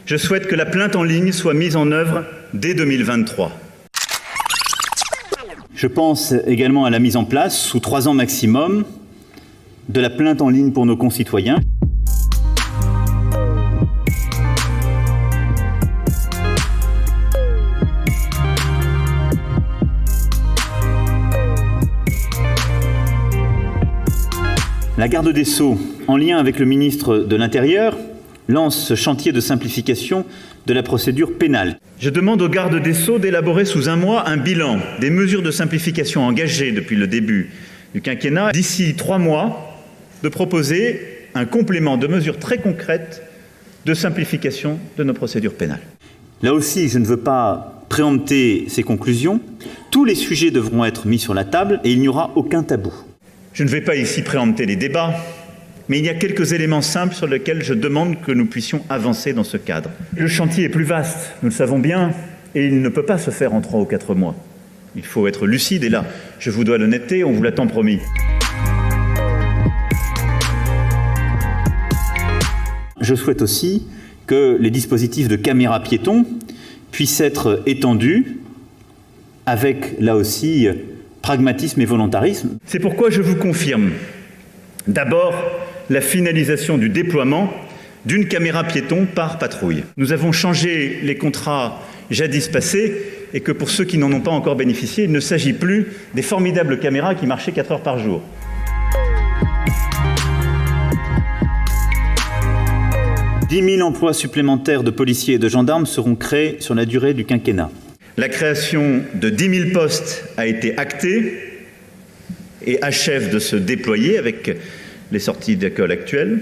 Je souhaite que la plainte en ligne soit mise en œuvre dès 2023. Je pense également à la mise en place, sous 3 ans maximum, de la plainte en ligne pour nos concitoyens. La garde des Sceaux, en lien avec le ministre de l'Intérieur, lance ce chantier de simplification de la procédure pénale. Je demande au garde des Sceaux d'élaborer sous 1 mois un bilan des mesures de simplification engagées depuis le début du quinquennat. D'ici 3 mois, de proposer un complément de mesures très concrètes de simplification de nos procédures pénales. Là aussi, je ne veux pas préempter ces conclusions. Tous les sujets devront être mis sur la table et il n'y aura aucun tabou. Je ne vais pas ici préempter les débats, mais il y a quelques éléments simples sur lesquels je demande que nous puissions avancer dans ce cadre. Le chantier est plus vaste, nous le savons bien, et il ne peut pas se faire en 3 ou 4 mois. Il faut être lucide, et là, je vous dois l'honnêteté, on vous l'a tant promis. Je souhaite aussi que les dispositifs de caméras piétons puissent être étendus avec, là aussi, pragmatisme et volontarisme. C'est pourquoi je vous confirme, d'abord, la finalisation du déploiement d'une caméra piéton par patrouille. Nous avons changé les contrats jadis passés et que pour ceux qui n'en ont pas encore bénéficié, il ne s'agit plus des formidables caméras qui marchaient 4 heures par jour. « 10 000 emplois supplémentaires de policiers et de gendarmes seront créés sur la durée du quinquennat. La création de 10 000 postes a été actée et achève de se déployer avec les sorties d'école actuelles.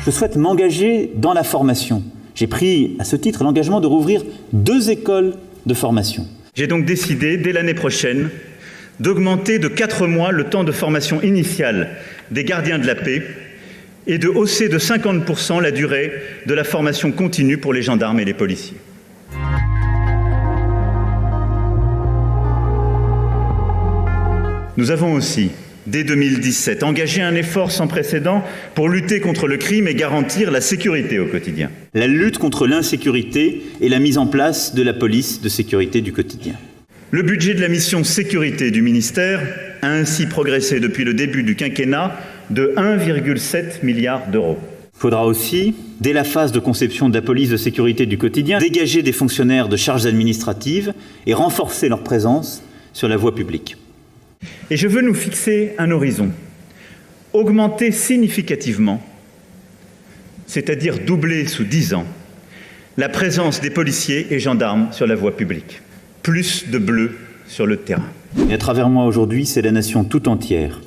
Je souhaite m'engager dans la formation. J'ai pris à ce titre l'engagement de rouvrir 2 écoles de formation. J'ai donc décidé, dès l'année prochaine, d'augmenter de 4 mois le temps de formation initiale des gardiens de la paix et de hausser de 50% la durée de la formation continue pour les gendarmes et les policiers. Nous avons aussi, dès 2017, engagé un effort sans précédent pour lutter contre le crime et garantir la sécurité au quotidien. La lutte contre l'insécurité et la mise en place de la police de sécurité du quotidien. Le budget de la mission sécurité du ministère a ainsi progressé depuis le début du quinquennat de 1,7 milliard d'euros. Il faudra aussi, dès la phase de conception de la police de sécurité du quotidien, dégager des fonctionnaires de charges administratives et renforcer leur présence sur la voie publique. Et je veux nous fixer un horizon, augmenter significativement, c'est-à-dire doubler sous 10 ans, la présence des policiers et gendarmes sur la voie publique. Plus de bleu sur le terrain. Et à travers moi aujourd'hui, c'est la nation tout entière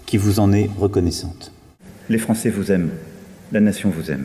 qui vous en est reconnaissante. Les Français vous aiment, la nation vous aime.